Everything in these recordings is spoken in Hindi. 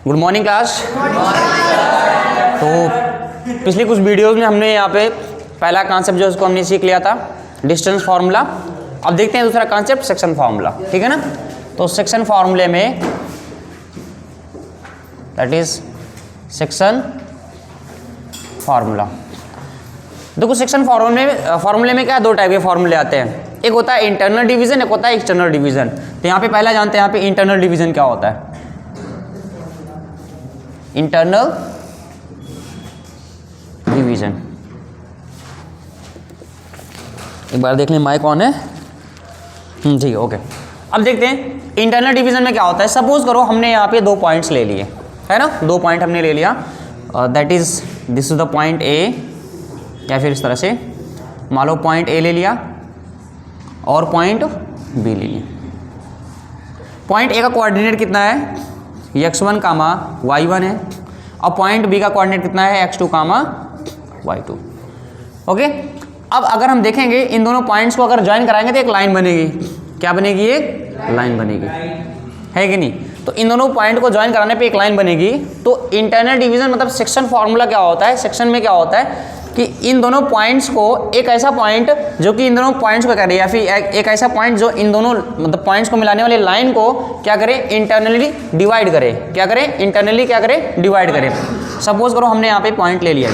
Good morning class. तो पिछली कुछ वीडियोस में हमने यहाँ पे पहला कॉन्सेप्ट जो उसको हमने सीख लिया था डिस्टेंस फार्मूला। अब देखते हैं दूसरा कॉन्सेप्ट सेक्शन फार्मूला, ठीक है ना। तो सेक्शन फार्मूले में दैट इज सेक्शन फार्मूला। देखो सेक्शन फार्मूले में क्या दो टाइप के फार्मूले आते हैं, एक होता है इंटरनल डिवीजन, एक होता है एक्सटर्नल डिवीजन। तो यहाँ पे पहला जानते हैं यहाँ पे इंटरनल डिवीजन क्या होता है। इंटरनल डिवीजन एक बार देख लें माइक ऑन है, ठीक है, ओके। अब देखते हैं इंटरनल डिवीजन में क्या होता है। सपोज करो हमने यहाँ पे दो पॉइंट्स ले लिए, है ना, दो पॉइंट हमने ले लिया, that is this is the point A, या फिर इस तरह से मान लो पॉइंट ए ले लिया और पॉइंट बी ले लिया। पॉइंट ए का कोऑर्डिनेट कितना है, x1 कामा y1 है, और पॉइंट बी का कोऑर्डिनेट कितना है, x2 कामा y2। ओके, अब अगर हम देखेंगे इन दोनों पॉइंट्स को अगर ज्वाइन कराएंगे तो एक लाइन बनेगी। क्या बनेगी, एक लाइन बनेगी, है कि नहीं। तो इन दोनों पॉइंट को ज्वाइन कराने पे एक लाइन बनेगी। तो इंटरनल डिवीजन मतलब सेक्शन फार्मूला क्या होता है, सेक्शन में क्या होता है कि इन दोनों पॉइंट्स को एक ऐसा पॉइंट जो कि इन दोनों पॉइंट्स को करे, या फिर एक ऐसा पॉइंट जो इन दोनों मतलब पॉइंट्स को मिलाने वाली लाइन को क्या करे, इंटरनली डिवाइड करे। क्या करे, इंटरनली क्या करे, डिवाइड करे। सपोज करो हमने यहाँ पे पॉइंट ले लिया,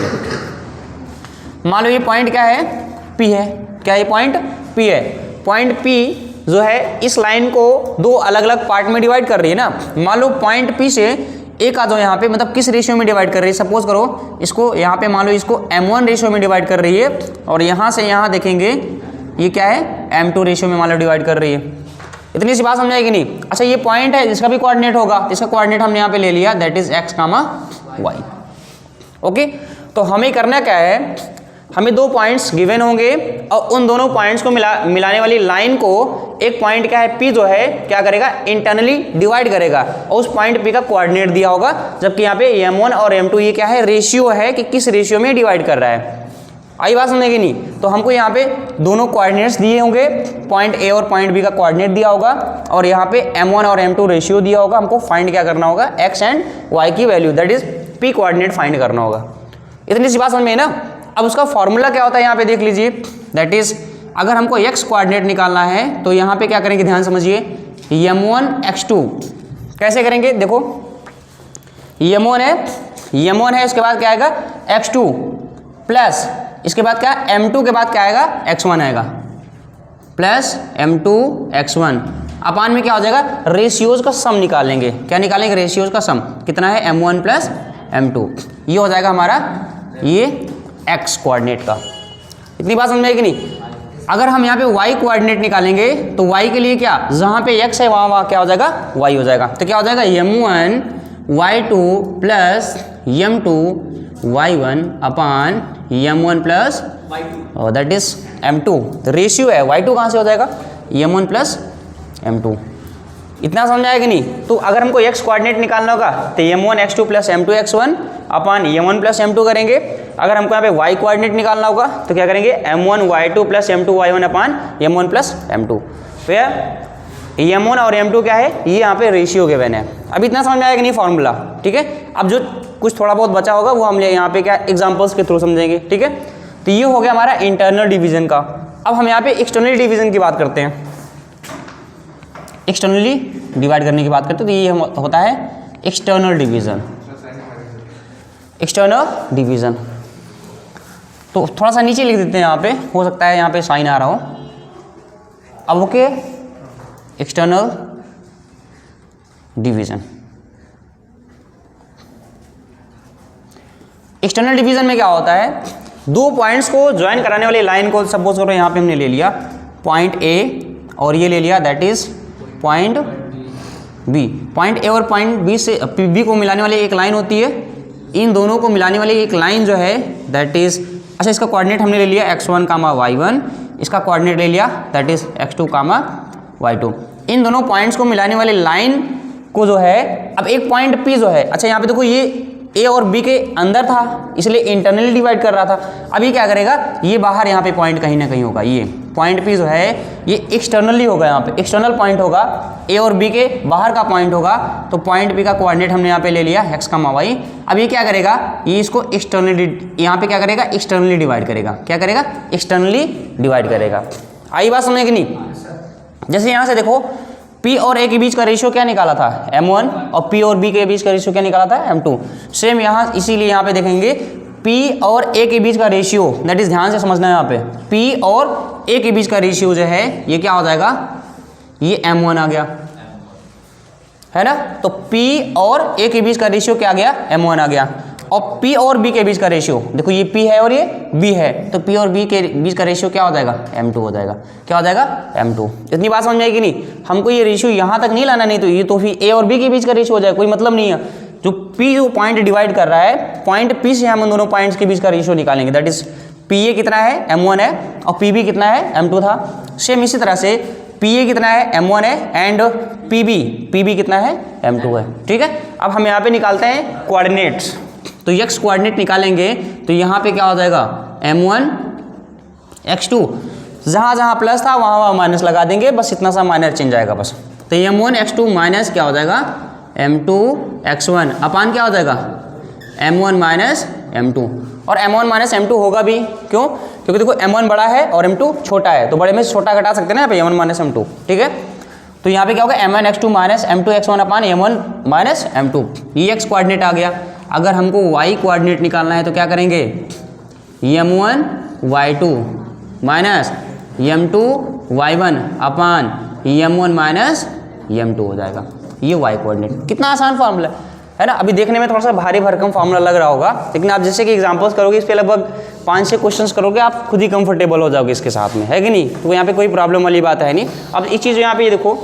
मान लो ये पॉइंट क्या है, P है। क्या ये पॉइंट P है। पॉइंट P जो है इस लाइन को दो अलग अलग पार्ट में डिवाइड कर रही है ना। मान लो पॉइंट P से एक आ जाओ यहाँ पे, मतलब किस रेशियो में डिवाइड कर रही है। सपोज करो इसको यहाँ पे मान लो इसको m1 रेशियो में डिवाइड कर रही है, और यहाँ से यहाँ देखेंगे ये क्या है, m2 रेशियो में मान लो डिवाइड कर रही है। इतनी सी बात समझाएगी नहीं। अच्छा ये पॉइंट है जिसका भी कोऑर्डिनेट होगा, इसका कोऑर्डिनेट हमने यहाँ पे ले लिया, that is x comma y। Okay, तो हमें करना क्या है, हमें दो पॉइंट्स गिवन होंगे और उन दोनों पॉइंट्स को मिलाने वाली लाइन को एक पॉइंट क्या है P जो है क्या करेगा, इंटरनली डिवाइड करेगा, और उस पॉइंट P का कोऑर्डिनेट दिया होगा। जबकि यहाँ पे m1 और m2 ये क्या है, रेशियो है कि किस रेशियो में डिवाइड कर रहा है। आई बात समझेगी नहीं। तो हमको यहाँ पे दोनों कोऑर्डिनेट्स दिए होंगे, पॉइंट A और पॉइंट B का कोऑर्डिनेट दिया होगा, और यहाँ पे m1 और m2 रेशियो दिया होगा। हमको फाइंड क्या करना होगा, x एंड y की value, that is P coordinate find करना होगा। इतनी सी बात समझ में है ना। अब उसका फॉर्मूला क्या होता है यहाँ पे देख लीजिए, दैट इज अगर हमको x कोऑर्डिनेट निकालना है तो यहाँ पे क्या करेंगे, ध्यान समझिए, m1 x2 कैसे करेंगे। देखो m1 है, उसके बाद क्या आएगा x2 प्लस इसके बाद क्या, m2 के बाद क्या आएगा, x1 आएगा, प्लस m2 x1 अपान में क्या हो जाएगा, रेशियोज का सम निकालेंगे। क्या निकालेंगे, रेशियोज का सम कितना है, m1 प्लस m2। ये हो जाएगा हमारा ये x कोऑर्डिनेट का। इतनी बात समझ में कि नहीं। अगर हम यहाँ पे y कोऑर्डिनेट निकालेंगे तो y के लिए क्या, जहाँ पे x है वहाँ क्या हो जाएगा, y हो जाएगा। तो क्या हो जाएगा, m1 y2 plus m2 y1 upon m1 plus y2, that is m2। तो रेशियो है, y2 कहाँ से हो जाएगा, m1 प्लस m2। इतना समझ आएगा नहीं। तो अगर हमको x कोऑर्डिनेट निकालना होगा तो m1 x2 plus m2 x1 अपान m1 प्लस m2 करेंगे। अगर हमको यहाँ पे y कोऑर्डिनेट निकालना होगा तो क्या करेंगे, m1 y2 plus m2 y1 अपान m1 प्लस m2। तो m1 और m2 क्या है, ये यहाँ पे रेशियो गिवन है। अब इतना समझ में आएगा नहीं फॉर्मूला, ठीक है। अब जो कुछ थोड़ा बहुत बचा होगा वो हम यहाँ पे क्या एग्जाम्पल्स के थ्रू समझेंगे, ठीक है। तो ये हो गया हमारा इंटरनल डिवीजन का। अब हम यहाँ पे एक्सटर्नल डिवीजन की बात करते हैं। एक्सटर्नली डिवाइड करने की बात करते हैं तो ये होता है एक्सटर्नल डिवीजन। एक्सटर्नल डिवीजन तो थोड़ा सा नीचे लिख देते हैं यहाँ पे, हो सकता है यहाँ पे साइन आ रहा हो। अब okay, external division. External division में क्या होता है, दो पॉइंट्स को ज्वाइन कराने वाली लाइन को सपोज करो यहाँ पे हमने ले लिया पॉइंट ए और ये ले लिया that is point B. Point A और पॉइंट बी से बी को मिलाने वाली एक लाइन होती है, इन दोनों को मिलाने वाली एक लाइन जो है दैट इज, अच्छा इसका कोऑर्डिनेट हमने ले लिया x1 कामा y1, इसका कोऑर्डिनेट ले लिया that is x2 comma y2। इन दोनों पॉइंट्स को मिलाने वाली लाइन को जो है, अब एक पॉइंट P जो है, अच्छा यहाँ पे देखो ये ए और बी के अंदर था इसलिए इंटरनली डिवाइड कर रहा था। अब ये क्या करेगा, ये बाहर यहाँ पे पॉइंट कहीं ना कहीं होगा, ये पॉइंट पी जो है ये एक्सटर्नली होगा, यहाँ पे एक्सटर्नल पॉइंट होगा, ए और बी के बाहर का पॉइंट होगा। तो पॉइंट पी का कोऑर्डिनेट हमने यहाँ पे ले लिया x, y। अब ये क्या करेगा, ये इसको एक्सटर्नली यहाँ पे क्या करेगा, एक्सटर्नली डिवाइड करेगा। क्या करेगा, एक्सटर्नली डिवाइड करेगा। आई बात समझ कि नहीं? जैसे यहाँ से देखो P और A के बीच का रेशियो क्या निकाला था, M1, और P और B के बीच का रेशियो क्या निकाला था, M2। सेम यहाँ, इसीलिए यहाँ पे देखेंगे P और A के बीच का रेशियो, दैट इज ध्यान से समझना है यहाँ पे, P और A के बीच का रेशियो जो है ये क्या हो जाएगा, ये M1 आ गया, है ना। तो P और A के बीच का रेशियो क्या आ गया, M1 आ गया। और P और B के बीच का रेशियो देखो, ये P है और ये B है, तो P और B के बीच का रेशियो क्या हो जाएगा, M2 हो जाएगा। क्या हो जाएगा, M2। इतनी बात समझ में आएगी नहीं? हमको ये रेशियो यहाँ तक नहीं लाना, नहीं तो ये तो फिर A और B के बीच का रेशियो हो जाएगा, कोई मतलब नहीं है। जो P जो पॉइंट डिवाइड कर रहा है, पॉइंट P से हम उन दोनों पॉइंट्स के बीच का रेशियो निकालेंगे, दैट इज PA कितना है, M1 है, और PB कितना है, M2 था। सेम इसी तरह से PA कितना है, M1 है, एंड PB कितना है, M2 है। ठीक है, अब हम यहाँ पे निकालते हैं कोऑर्डिनेट्स। तो x कोऑर्डिनेट निकालेंगे तो यहाँ पे क्या हो जाएगा, M1 x2, जहाँ जहाँ प्लस था वहाँ वहाँ माइनस लगा देंगे, बस इतना सा माइनर चेंज आएगा बस। तो M1 x2 माइनस क्या हो जाएगा, M2 x1 अपान क्या हो जाएगा, M1 माइनस M2। और M1 माइनस M2 होगा भी, क्यों? क्योंकि देखो M1 बड़ा है और M2 छोटा है, तो बड़े में से छोटा घटा सकते हैं ना यहाँ पे, M1 माइनस M2। ठीक है, तो यहाँ पे क्या होगा, M1 x2 minus M2 x1 अपान M1 माइनस M2। ये x कोऑर्डिनेट आ गया। अगर हमको y कोऑर्डिनेट निकालना है तो क्या करेंगे, M1 y2 minus M2 y1 अपान M1 माइनस M2 हो जाएगा। ये y कोऑर्डिनेट, कितना आसान फार्मूला है ना। अभी देखने में थोड़ा सा भारी भरकम फार्मूला लग रहा होगा, लेकिन आप जैसे कि एग्जांपल्स करोगे, इस पे लगभग 5-6 क्वेश्चंस करोगे, आप खुद ही कंफर्टेबल हो जाओगे इसके साथ में, है कि नहीं। तो यहाँ पे कोई प्रॉब्लम वाली बात है नहीं। अब एक चीज़ यहाँ पे ये देखो,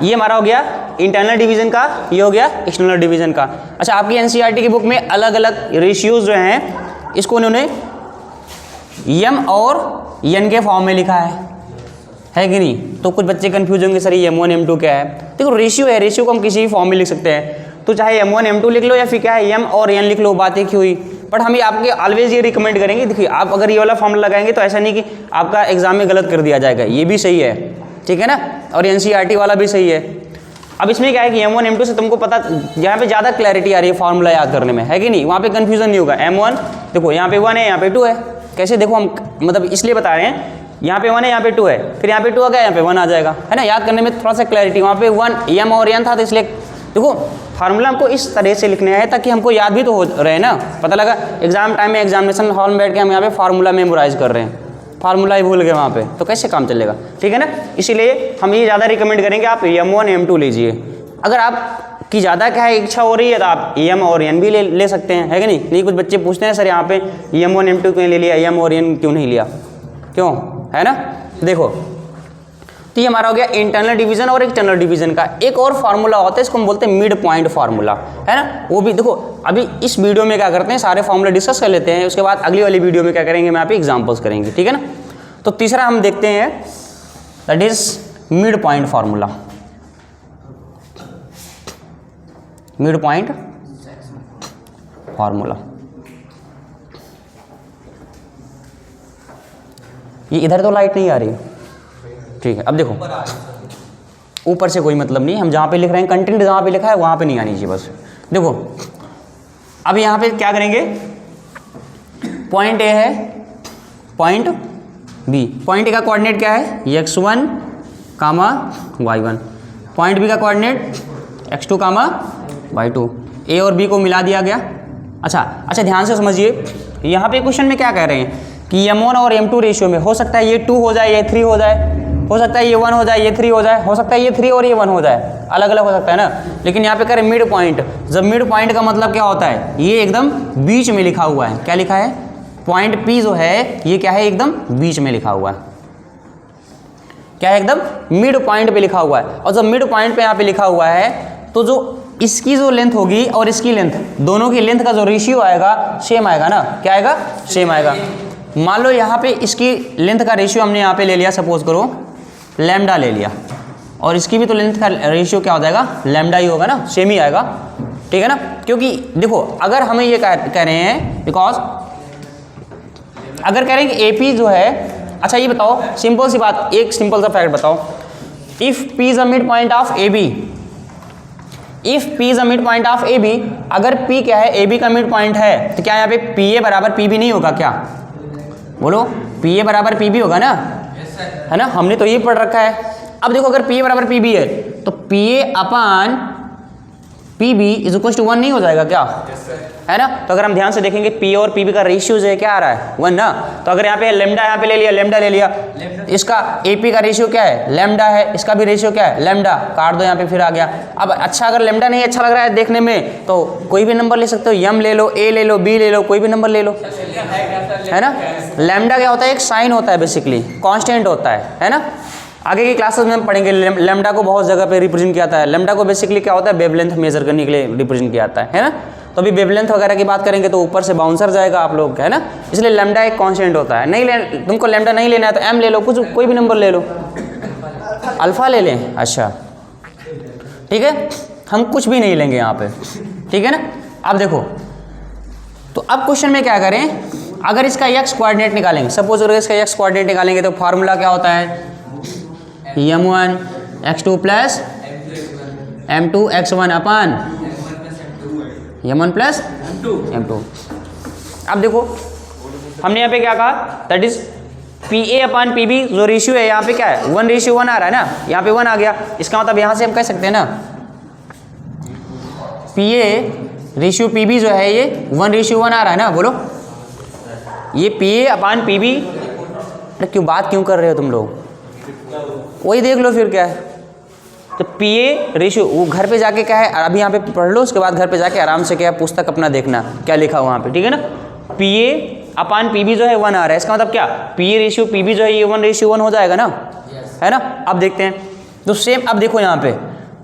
ये हमारा हो गया इंटरनल डिवीजन का, ये हो गया एक्सटर्नल डिवीजन का। अच्छा, आपकी एनसीईआरटी की बुक में अलग अलग रेशियोज जो हैं, इसको उन्होंने m और n के फॉर्म में लिखा है कि नहीं। तो कुछ बच्चे कंफ्यूज होंगे, सर ये M1 M2 क्या है। देखो रेशियो है, रेशियो को हम किसी भी फॉर्म में लिख सकते हैं, तो चाहे M1 M2 लिख लो या फिर क्या है m और n लिख लो, बात एक ही हुई। बट हम ये आपके ऑलवेज ये रिकमेंड करेंगे, देखिए आप अगर ये वाला फॉर्मूला लगाएंगे तो ऐसा नहीं कि आपका एग्जाम में गलत कर दिया जाएगा, ये भी सही है, ठीक है ना, और एनसीईआरटी वाला भी सही है। अब इसमें क्या है कि M1 M2 से तुमको पता, यहाँ पे ज़्यादा क्लैरिटी आ रही है फार्मूला याद करने में, है कि नहीं। वहाँ पे कंफ्यूजन नहीं होगा। M1 देखो यहाँ पे 1 है, यहाँ पे 2 है, कैसे देखो हम मतलब इसलिए बता रहे हैं, यहाँ पे 1 है, यहाँ पे 2 है, फिर यहाँ पे 2 आ गया, यहाँ पे 1 आ जाएगा, है ना। याद करने में थोड़ा सा क्लैरिटी, वहाँ पे 1 m और n था, तो इसलिए देखो फार्मूला हमको इस तरह से लिखने हैं ताकि हमको याद भी तो हो रहे ना। पता लगा एग्जाम टाइम में एग्जामिनेशन हॉल में बैठ के हम यहाँ पे फार्मूला मेमोराइज कर रहे हैं, फार्मूला ही भूल गए वहाँ पे, तो कैसे काम चलेगा, ठीक है ना। इसीलिए हम ये ज़्यादा रिकमेंड करेंगे आप M1 M2 लीजिए। अगर आप की ज़्यादा क्या है इच्छा हो रही है तो आप m और n भी ले सकते हैं, है कि नहीं। कुछ बच्चे पूछते हैं सर यहाँ पे M1 M2 क्यों ले लिया, m और n क्यों नहीं लिया, क्यों, है ना। देखो तो ये हमारा हो गया इंटरनल डिवीजन और एक्सटर्नल डिवीजन का। एक और फार्मूला होता है, इसको हम बोलते हैं मिड पॉइंट फार्मूला, है ना। वो भी देखो अभी इस वीडियो में क्या करते हैं, सारे फार्मूले डिस्कस कर लेते हैं, उसके बाद अगली वाली वीडियो में क्या करेंगे, मैं यहाँ पे एग्जाम्पल्स करेंगे, ठीक है ना। तो तीसरा हम देखते हैं, that is mid point formula. Mid point formula, ये इधर तो लाइट नहीं आ रही, ठीक है। अब देखो ऊपर से कोई मतलब नहीं, हम जहाँ पे लिख रहे हैं कंटेंट जहाँ पे लिखा है वहाँ पे नहीं आनी चाहिए बस। देखो अब यहाँ पे क्या करेंगे, पॉइंट ए है, पॉइंट बी। पॉइंट ए का कोऑर्डिनेट क्या है, x1, y1। पॉइंट बी का कोऑर्डिनेट x2, y2। ए और बी को मिला दिया गया। अच्छा ध्यान से समझिए, यहाँ पे क्वेश्चन में क्या कह रहे हैं कि M1 और M2 रेशियो में हो सकता है ये 2 हो जाए, ये 3 हो जाए, हो सकता है ये 1 हो जाए, ये 3 हो जाए, हो सकता है ये 3 और ये 1 हो जाए, अलग अलग हो सकता है ना। लेकिन यहाँ पे करें मिड पॉइंट। जब मिड पॉइंट का मतलब क्या होता है, ये एकदम बीच में लिखा हुआ है। क्या लिखा है, पॉइंट P जो है ये क्या है, एकदम बीच में लिखा हुआ है। क्या है, एकदम मिड पॉइंट पे लिखा हुआ है। और जब मिड पॉइंट पे यहाँ पे लिखा हुआ है तो जो इसकी जो लेंथ होगी और इसकी लेंथ, दोनों की लेंथ का जो रेशियो आएगा सेम आएगा ना। क्या आएगा, सेम आएगा। मान लो यहाँ पे इसकी लेंथ का रेशियो हमने यहाँ पे ले लिया, सपोज करो लैम्डा ले लिया, और इसकी भी तो लेंथ का रेशियो क्या हो जाएगा, लैम्डा ही होगा ना, सेम ही आएगा, ठीक है ना, क्योंकि देखो अगर हमें ये कह रहे हैं, बिकॉज अगर कह रहे हैं कि AP जो है, अच्छा ये बताओ सिंपल सी बात, एक सिंपल सा फैक्ट बताओ, if P is a mid point of AB, if P is a mid point of AB, अगर P क्या है AB का मिड पॉइंट है, तो क्या यहाँ पे PA बराबर PB नहीं होगा क्या? बोलो, PA बराबर PB होगा ना, है ना, हमने तो ये पढ़ रखा है। अब देखो अगर PA बराबर PB है तो PA upon PB is equal to 1 नहीं हो जाएगा क्या? है ना, तो अगर हम ध्यान से देखेंगे P और PB का रेशियो जो है क्या आ रहा है 1 ना, तो अगर यहाँ पे लेमडा यहाँ पे ले लिया, लेमडा ले लिया, इसका AP का रेशियो क्या है लेमडा है, इसका भी रेशियो क्या है लेमडा, काट दो यहाँ पे फिर आ गया। अब अच्छा अगर लेमडा नहीं अच्छा लग रहा है देखने में तो कोई भी नंबर ले सकते हो, M ले लो, A ले लो, B ले लो, कोई भी नंबर ले लो, है ना। लेमडा क्या होता है? एक साइन होता है, बेसिकली कॉन्स्टेंट होता है ना। आगे की क्लासेस में हम पढ़ेंगे लेमडा को बहुत जगह पे रिप्रेजेंट किया जाता है। लेमडा को बेसिकली क्या होता है? वेवलेंथ मेजर करने के लिए रिप्रेजेंट किया जाता है ना। तो अभी वेवलेंथ वगैरह की बात करेंगे तो ऊपर से बाउंसर जाएगा आप लोग, है ना, इसलिए लेमडा एक कांस्टेंट होता है। नहीं तुमको लेमडा नहीं लेना है तो M ले लो, कुछ कोई भी नंबर ले लो, अल्फा ले लें, अच्छा ठीक है, हम कुछ भी नहीं लेंगे यहाँ पे, ठीक है ना। अब देखो, तो अब क्वेश्चन में क्या करें, अगर इसका x कोऑर्डिनेट निकालेंगे, सपोज अगर इसका x कोऑर्डिनेट निकालेंगे तो फार्मूला क्या होता है? m1 x2 plus m2 x1 अपान m1 प्लस m2। अब देखो हमने यहाँ पे क्या कहा, that is PA upon PB जो रेशियो है यहाँ पे क्या है 1:1 आ रहा है ना, यहाँ पे 1 आ गया, इसका मतलब यहाँ से हम कह सकते हैं ना PA रेशियो PB जो है ये 1:1 आ रहा है ना। बोलो ये PA अपान PB, क्यों बात क्यों कर रहे हो तुम लोग, वही देख लो फिर क्या है। तो PA रेशियो वो घर पे जाके क्या है, अभी यहाँ पे पढ़ लो, उसके बाद घर पे जाके आराम से क्या है पुस्तक अपना देखना क्या लिखा हुआ वहाँ पे, ठीक है ना। PA अपान PB जो है 1 आ रहा है, इसका मतलब क्या PA रेशियो PB जो है ये 1:1 हो जाएगा ना, है ना। अब देखते हैं तो सेम, अब देखो यहाँ पे,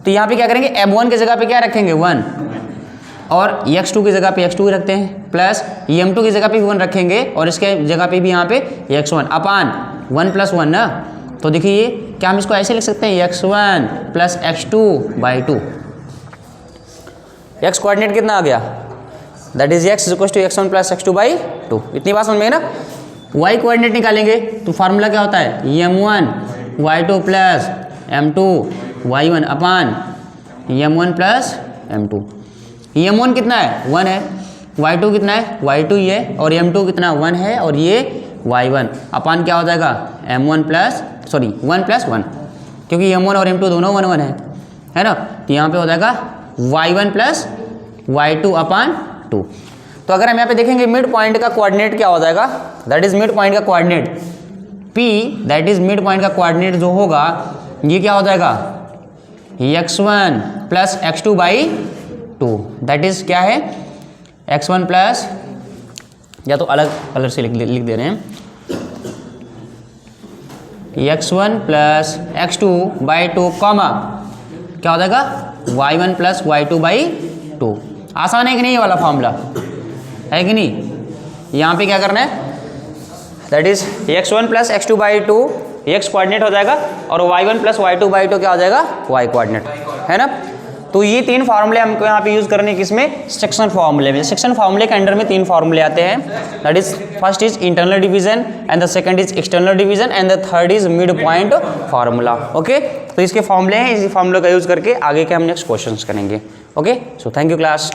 तो यहाँ पे क्या करेंगे, M1 की जगह पे क्या रखेंगे 1, और x2 की जगह पे x2 ही रखते हैं, प्लस m2 की जगह पे 1 रखेंगे, और इसके जगह पे भी यहाँ पे x1 अपान 1 + 1 ना। तो देखिए क्या हम इसको ऐसे लिख सकते हैं x1 plus x2/2। x coordinate कितना आ गया, that is x equal to x1 plus x2/2। इतनी बात समझ में है ना। y कोऑर्डिनेट निकालेंगे तो फार्मूला क्या होता है m1 y2 plus m2 y1 अपान m1 प्लस m2। m1 कितना है 1 है, y2 कितना है y2 ये, और m2 कितना 1 है, और ये y1 अपान क्या हो जाएगा m1 प्लस 1 + 1, क्योंकि m1 और m2 दोनों 1 1 है ना। तो यहाँ पे हो जाएगा y1 प्लस y2 अपान 2। तो अगर हम यहाँ पे देखेंगे मिड पॉइंट का कोऑर्डिनेट क्या हो जाएगा, दैट इज मिड पॉइंट का coordinate P, that is mid point का कोऑर्डिनेट जो होगा ये क्या हो जाएगा x1 plus x2/2, that is क्या है x1 प्लस, या तो अलग कलर से लिख दे रहे हैं, x1 प्लस x2/2 कॉमा क्या हो जाएगा y1 प्लस y2/2। आसान है कि नहीं ये वाला फॉर्मूला, है कि नहीं। यहाँ पे क्या करना है, that is x1 plus x2/2 x coordinate हो जाएगा, और y1 प्लस y2/2 क्या हो जाएगा y कोऑर्डिनेट, है ना। तो ये 3 फार्मूले हमको यहाँ पे यूज करने किसमें, सेक्शन फार्मूले में। सेक्शन फार्मूले के अंडर में 3 फार्मूले आते हैं, that is first is internal division, and the second is external division, and the third is mid point formula. Okay, तो इसके फार्मूले हैं, इसी फार्मूले का यूज करके आगे के हम नेक्स्ट क्वेश्चंस करेंगे। Okay, so thank you class.